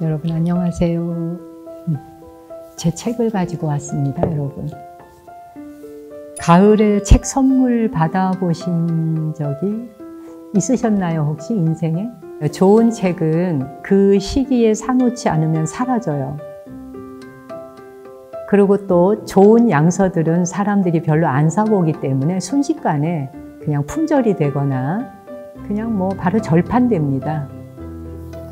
여러분 안녕하세요. 제 책을 가지고 왔습니다, 여러분. 가을에 책 선물 받아보신 적이 있으셨나요, 혹시 인생에? 좋은 책은 그 시기에 사놓지 않으면 사라져요. 그리고 또 좋은 양서들은 사람들이 별로 안 사보기 때문에 순식간에 그냥 품절이 되거나 그냥 뭐 바로 절판됩니다.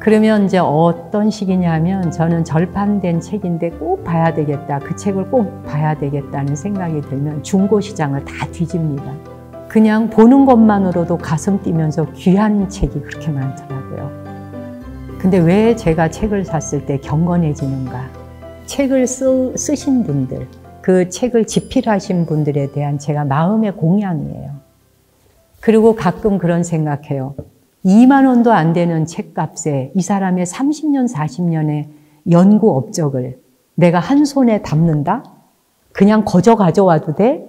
그러면 이제 어떤 시기냐면 저는 절판된 책인데 꼭 봐야 되겠다, 그 책을 꼭 봐야 되겠다는 생각이 들면 중고시장을 다 뒤집니다. 그냥 보는 것만으로도 가슴 뛰면서 귀한 책이 그렇게 많더라고요. 근데 왜 제가 책을 샀을 때 경건해지는가? 책을 쓰신 분들, 그 책을 집필하신 분들에 대한 제가 마음의 공양이에요. 그리고 가끔 그런 생각해요. 2만 원도 안 되는 책값에 이 사람의 30년, 40년의 연구 업적을 내가 한 손에 담는다? 그냥 거저 가져와도 돼?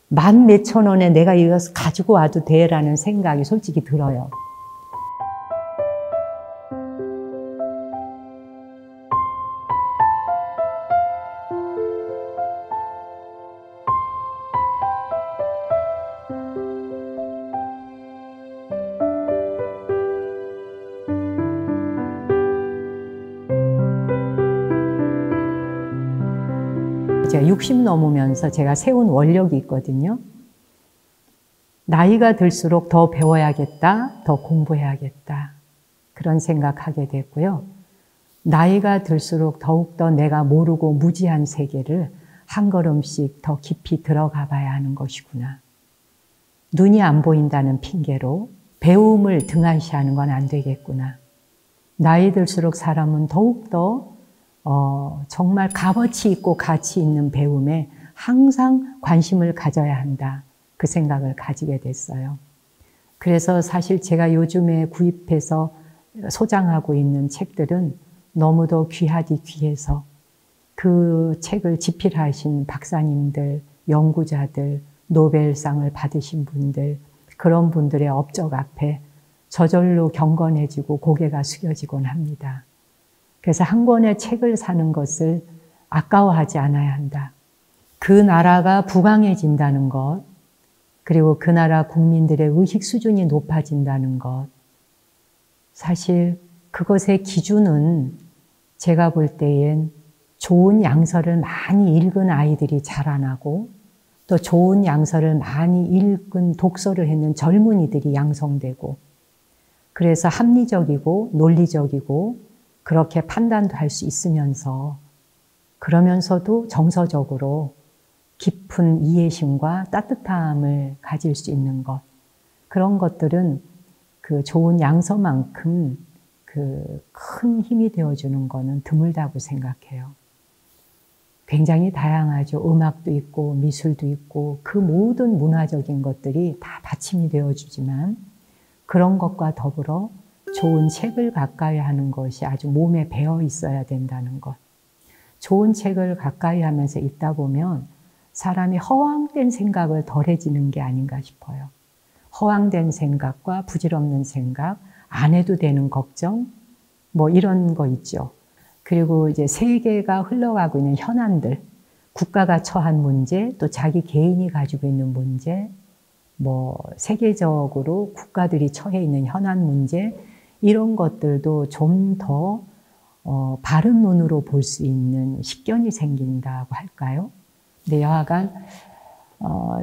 만 몇천 원에 내가 이거 가지고 와도 돼? 라는 생각이 솔직히 들어요. 제가 60 넘으면서 제가 세운 원력이 있거든요. 나이가 들수록 더 배워야겠다, 더 공부해야겠다, 그런 생각하게 됐고요. 나이가 들수록 더욱더 내가 모르고 무지한 세계를 한 걸음씩 더 깊이 들어가 봐야 하는 것이구나. 눈이 안 보인다는 핑계로 배움을 등한시하는 건 안 되겠구나. 나이 들수록 사람은 더욱더 정말 값어치 있고 가치 있는 배움에 항상 관심을 가져야 한다. 그 생각을 가지게 됐어요. 그래서 사실 제가 요즘에 구입해서 소장하고 있는 책들은 너무도 귀하디 귀해서 그 책을 집필하신 박사님들, 연구자들, 노벨상을 받으신 분들, 그런 분들의 업적 앞에 저절로 경건해지고 고개가 숙여지곤 합니다. 그래서 한 권의 책을 사는 것을 아까워하지 않아야 한다. 그 나라가 부강해진다는 것, 그리고 그 나라 국민들의 의식 수준이 높아진다는 것, 사실 그것의 기준은 제가 볼 때엔 좋은 양서를 많이 읽은 아이들이 자라나고 또 좋은 양서를 많이 읽은 독서를 했는 젊은이들이 양성되고, 그래서 합리적이고 논리적이고 그렇게 판단도 할 수 있으면서 그러면서도 정서적으로 깊은 이해심과 따뜻함을 가질 수 있는 것, 그런 것들은 그 좋은 양서만큼 그 큰 힘이 되어주는 거는 드물다고 생각해요. 굉장히 다양하죠. 음악도 있고 미술도 있고 그 모든 문화적인 것들이 다 받침이 되어주지만 그런 것과 더불어 좋은 책을 가까이 하는 것이 아주 몸에 배어 있어야 된다는 것. 좋은 책을 가까이 하면서 읽다 보면 사람이 허황된 생각을 덜해지는 게 아닌가 싶어요. 허황된 생각과 부질없는 생각, 안 해도 되는 걱정, 뭐 이런 거 있죠. 그리고 이제 세계가 흘러가고 있는 현안들, 국가가 처한 문제, 또 자기 개인이 가지고 있는 문제, 뭐 세계적으로 국가들이 처해 있는 현안 문제, 이런 것들도 좀 더 바른 눈으로 볼 수 있는 식견이 생긴다고 할까요? 근데 여하간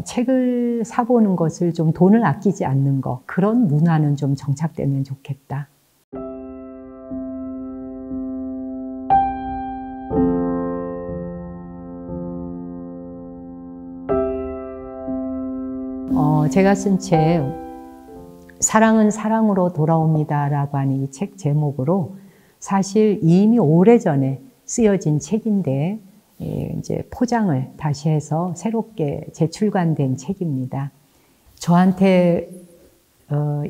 책을 사보는 것을 좀 돈을 아끼지 않는 것, 그런 문화는 좀 정착되면 좋겠다. 제가 쓴 책 사랑은 사랑으로 돌아옵니다 라고 하는 이 책 제목으로 사실 이미 오래전에 쓰여진 책인데 이제 포장을 다시 해서 새롭게 재출간된 책입니다. 저한테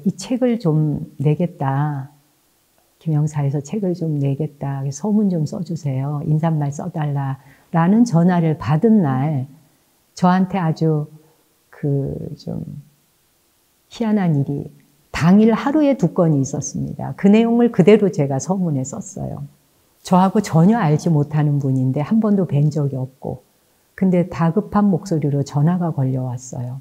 이 책을 좀 내겠다, 김영사에서 책을 좀 내겠다, 소문 좀 써주세요, 인사말 써달라 라는 전화를 받은 날 저한테 아주 좀 희한한 일이 당일 하루에 2건이 있었습니다. 그 내용을 그대로 제가 서문에 썼어요. 저하고 전혀 알지 못하는 분인데 한 번도 뵌 적이 없고, 근데 다급한 목소리로 전화가 걸려왔어요.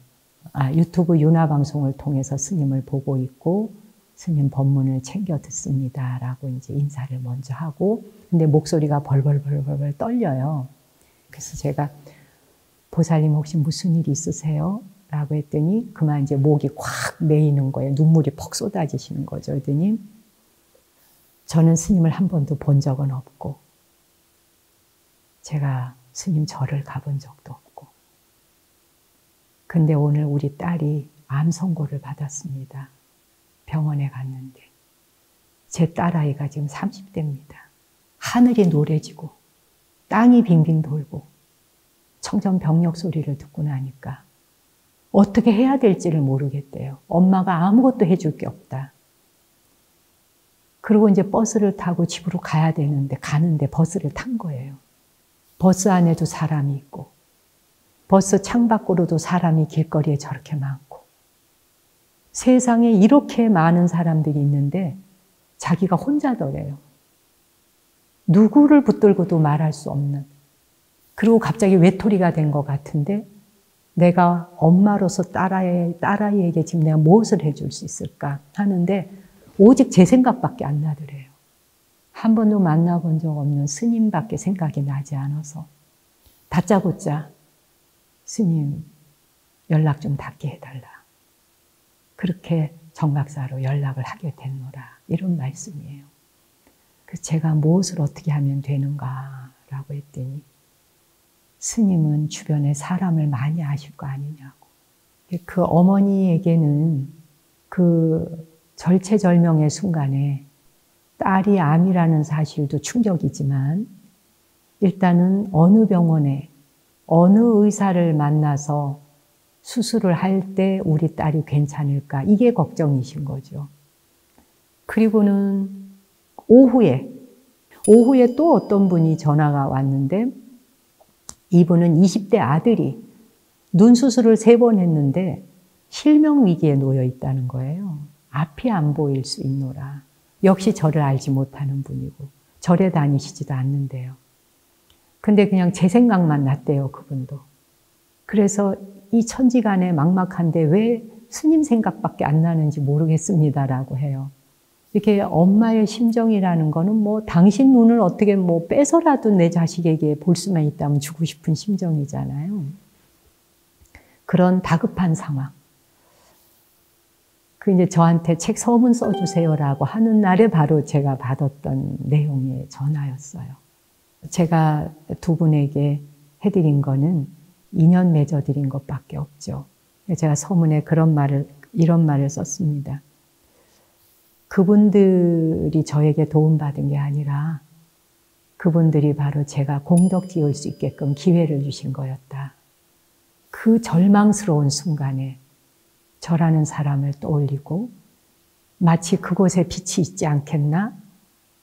유튜브 윤화 방송을 통해서 스님을 보고 있고 스님 법문을 챙겨 듣습니다 라고 이제 인사를 먼저 하고, 근데 목소리가 벌벌 떨려요. 그래서 제가 보살님 혹시 무슨 일 있으세요? 라고 했더니 그만 이제 목이 콱 메이는 거예요. 눈물이 퍽 쏟아지시는 거죠. 그랬더니 저는 스님을 한 번도 본 적은 없고 제가 스님 절을 가본 적도 없고, 근데 오늘 우리 딸이 암 선고를 받았습니다. 병원에 갔는데 제 딸아이가 지금 30대입니다. 하늘이 노래지고 땅이 빙빙 돌고 청정병력 소리를 듣고 나니까 어떻게 해야 될지를 모르겠대요. 엄마가 아무것도 해줄 게 없다. 그리고 이제 버스를 타고 집으로 가야 되는데 가는데 버스를 탄 거예요. 버스 안에도 사람이 있고 버스 창밖으로도 사람이 길거리에 저렇게 많고 세상에 이렇게 많은 사람들이 있는데 자기가 혼자더래요. 누구를 붙들고도 말할 수 없는, 그리고 갑자기 외톨이가 된 것 같은데 내가 엄마로서 딸아이에게 지금 내가 무엇을 해줄 수 있을까 하는데 오직 제 생각밖에 안 나더래요. 한 번도 만나본 적 없는 스님밖에 생각이 나지 않아서 다짜고짜 스님 연락 좀 닿게 해달라. 그렇게 정박사로 연락을 하게 됐노라. 이런 말씀이에요. 그래서 제가 무엇을 어떻게 하면 되는가라고 했더니 스님은 주변에 사람을 많이 아실 거 아니냐고. 그 어머니에게는 그 절체절명의 순간에 딸이 암이라는 사실도 충격이지만 일단은 어느 병원에 어느 의사를 만나서 수술을 할 때 우리 딸이 괜찮을까, 이게 걱정이신 거죠. 그리고는 오후에 또 어떤 분이 전화가 왔는데 이분은 20대 아들이 눈 수술을 3번 했는데 실명 위기에 놓여 있다는 거예요. 앞이 안 보일 수 있노라. 역시 저를 알지 못하는 분이고 절에 다니시지도 않는데요. 근데 그냥 제 생각만 났대요, 그분도. 그래서 이 천지간에 막막한데 왜 스님 생각밖에 안 나는지 모르겠습니다라고 해요. 이렇게 엄마의 심정이라는 거는 뭐 당신 눈을 어떻게 뭐 빼서라도 내 자식에게 볼 수만 있다면 주고 싶은 심정이잖아요. 그런 다급한 상황. 그 이제 저한테 책 서문 써주세요라고 하는 날에 바로 제가 받았던 내용의 전화였어요. 제가 두 분에게 해드린 거는 인연 맺어드린 것밖에 없죠. 제가 서문에 이런 말을 썼습니다. 그분들이 저에게 도움받은 게 아니라 그분들이 바로 제가 공덕 지을 수 있게끔 기회를 주신 거였다. 그 절망스러운 순간에 저라는 사람을 떠올리고 마치 그곳에 빛이 있지 않겠나?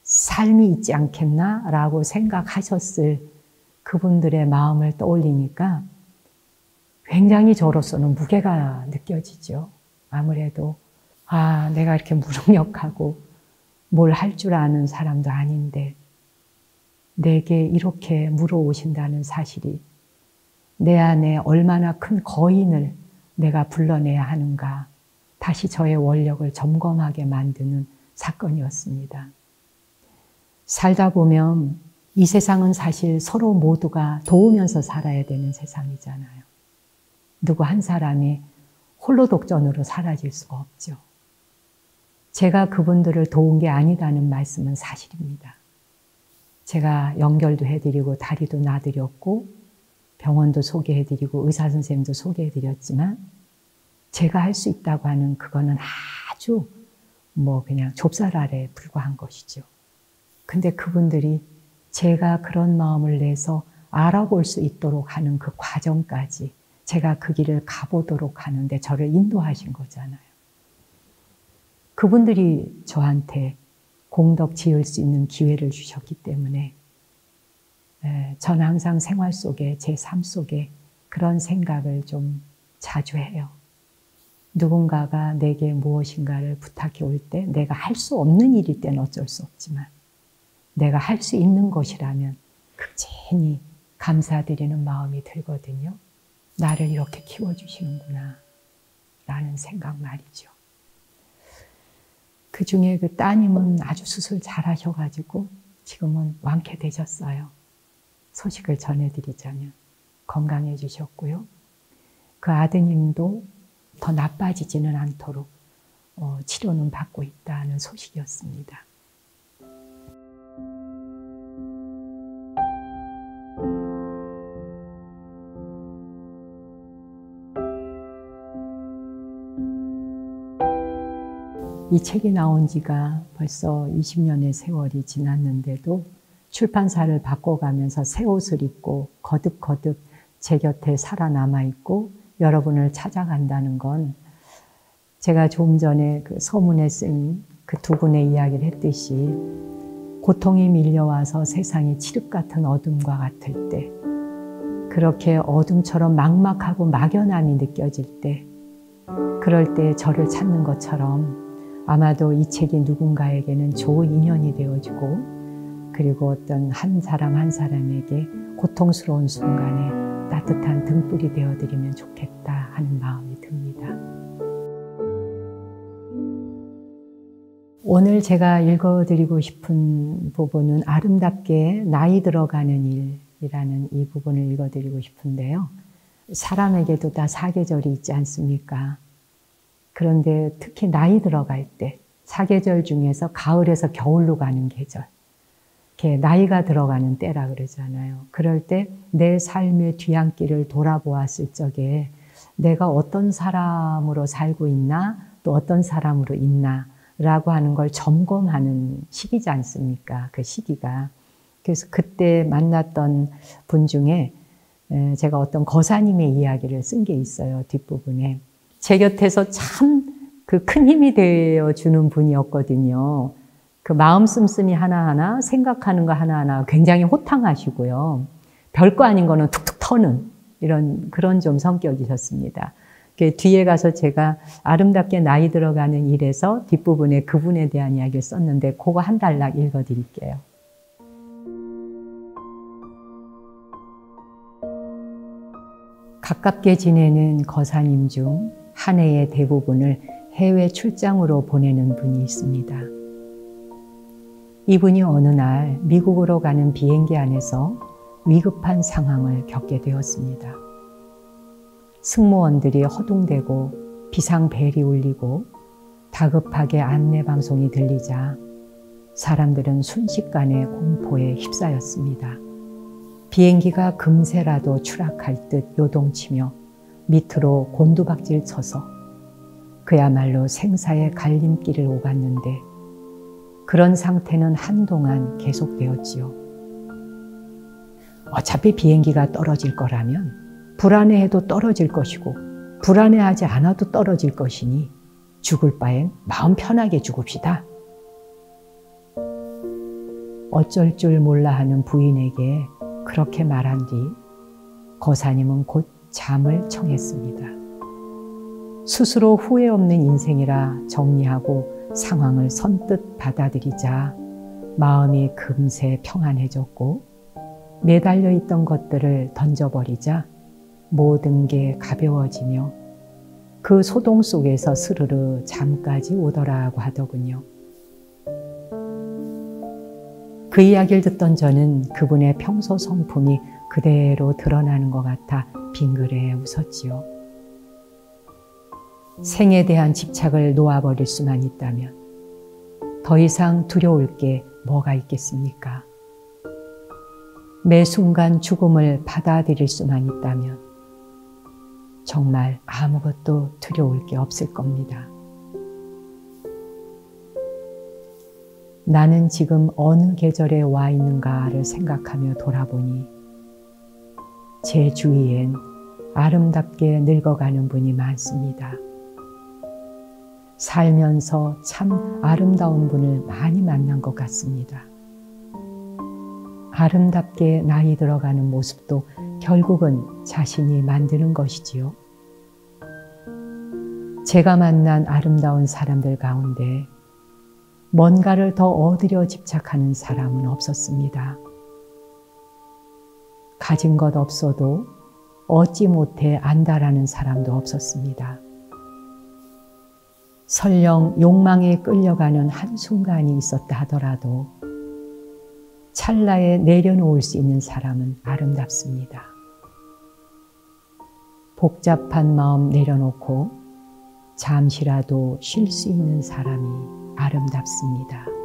삶이 있지 않겠나? 라고 생각하셨을 그분들의 마음을 떠올리니까 굉장히 저로서는 무게가 느껴지죠. 아무래도 내가 이렇게 무능력하고 뭘 할 줄 아는 사람도 아닌데 내게 이렇게 물어오신다는 사실이 내 안에 얼마나 큰 거인을 내가 불러내야 하는가, 다시 저의 원력을 점검하게 만드는 사건이었습니다. 살다 보면 이 세상은 사실 서로 모두가 도우면서 살아야 되는 세상이잖아요. 누구 한 사람이 홀로 독전으로 사라질 수가 없죠. 제가 그분들을 도운 게 아니라는 말씀은 사실입니다. 제가 연결도 해드리고 다리도 놔드렸고 병원도 소개해드리고 의사 선생님도 소개해드렸지만 제가 할 수 있다고 하는 그거는 아주 그냥 좁쌀 아래에 불과한 것이죠. 근데 그분들이 제가 그런 마음을 내서 알아볼 수 있도록 하는 그 과정까지 제가 그 길을 가보도록 하는데 저를 인도하신 거잖아요. 그분들이 저한테 공덕 지을 수 있는 기회를 주셨기 때문에 저는 항상 생활 속에, 제 삶 속에 그런 생각을 좀 자주 해요. 누군가가 내게 무엇인가를 부탁해 올 때 내가 할 수 없는 일일 때는 어쩔 수 없지만 내가 할 수 있는 것이라면 극진히 감사드리는 마음이 들거든요. 나를 이렇게 키워주시는구나 라는 생각 말이죠. 그 중에 그 따님은 아주 수술 잘하셔가지고 지금은 완쾌되셨어요. 소식을 전해드리자면 건강해지셨고요. 그 아드님도 더 나빠지지는 않도록 치료는 받고 있다는 소식이었습니다. 이 책이 나온 지가 벌써 20년의 세월이 지났는데도 출판사를 바꿔가면서 새 옷을 입고 거듭거듭 제 곁에 살아남아 있고 여러분을 찾아간다는 건 제가 조금 전에 그 서문에 쓴 그 두 분의 이야기를 했듯이 고통이 밀려와서 세상이 칠흑 같은 어둠과 같을 때, 그렇게 어둠처럼 막막하고 막연함이 느껴질 때, 그럴 때 저를 찾는 것처럼 아마도 이 책이 누군가에게는 좋은 인연이 되어주고, 그리고 어떤 한 사람 한 사람에게 고통스러운 순간에 따뜻한 등불이 되어드리면 좋겠다 하는 마음이 듭니다. 오늘 제가 읽어드리고 싶은 부분은 아름답게 나이 들어가는 일이라는 이 부분을 읽어드리고 싶은데요. 사람에게도 다 사계절이 있지 않습니까? 그런데 특히 나이 들어갈 때 사계절 중에서 가을에서 겨울로 가는 계절, 이렇게 나이가 들어가는 때라 그러잖아요. 그럴 때 내 삶의 뒤안길을 돌아보았을 적에 내가 어떤 사람으로 살고 있나, 또 어떤 사람으로 있나 라고 하는 걸 점검하는 시기지 않습니까? 그 시기가. 그래서 그때 만났던 분 중에 제가 어떤 거사님의 이야기를 쓴 게 있어요. 뒷부분에. 제 곁에서 참 그 큰 힘이 되어주는 분이었거든요. 그 마음 씀씀이 하나하나, 생각하는 거 하나하나 굉장히 호탕하시고요. 별거 아닌 거는 툭툭 터는 그런 좀 성격이셨습니다. 뒤에 가서 제가 아름답게 나이 들어가는 일에서 뒷부분에 그분에 대한 이야기를 썼는데 그거 한 단락 읽어드릴게요. 가깝게 지내는 거사님 중 한 해의 대부분을 해외 출장으로 보내는 분이 있습니다. 이분이 어느 날 미국으로 가는 비행기 안에서 위급한 상황을 겪게 되었습니다. 승무원들이 허둥대고 비상벨이 울리고 다급하게 안내방송이 들리자 사람들은 순식간에 공포에 휩싸였습니다. 비행기가 금세라도 추락할 듯 요동치며 밑으로 곤두박질 쳐서 그야말로 생사의 갈림길을 오갔는데 그런 상태는 한동안 계속되었지요. 어차피 비행기가 떨어질 거라면 불안해해도 떨어질 것이고 불안해하지 않아도 떨어질 것이니 죽을 바엔 마음 편하게 죽읍시다. 어쩔 줄 몰라 하는 부인에게 그렇게 말한 뒤 거사님은 곧 잠을 청했습니다. 스스로 후회 없는 인생이라 정리하고 상황을 선뜻 받아들이자 마음이 금세 평안해졌고 매달려 있던 것들을 던져버리자 모든 게 가벼워지며 그 소동 속에서 스르르 잠까지 오더라고 하더군요. 그 이야기를 듣던 저는 그분의 평소 성품이 그대로 드러나는 것 같아 빙그레 웃었지요. 생에 대한 집착을 놓아버릴 수만 있다면 더 이상 두려울 게 뭐가 있겠습니까? 매 순간 죽음을 받아들일 수만 있다면 정말 아무것도 두려울 게 없을 겁니다. 나는 지금 어느 계절에 와 있는가를 생각하며 돌아보니 제 주위엔 아름답게 늙어가는 분이 많습니다. 살면서 참 아름다운 분을 많이 만난 것 같습니다. 아름답게 나이 들어가는 모습도 결국은 자신이 만드는 것이지요. 제가 만난 아름다운 사람들 가운데 뭔가를 더 얻으려 집착하는 사람은 없었습니다. 가진 것 없어도 얻지 못해 안다라는 사람도 없었습니다. 설령 욕망에 끌려가는 한순간이 있었다 하더라도 찰나에 내려놓을 수 있는 사람은 아름답습니다. 복잡한 마음 내려놓고 잠시라도 쉴 수 있는 사람이 아름답습니다.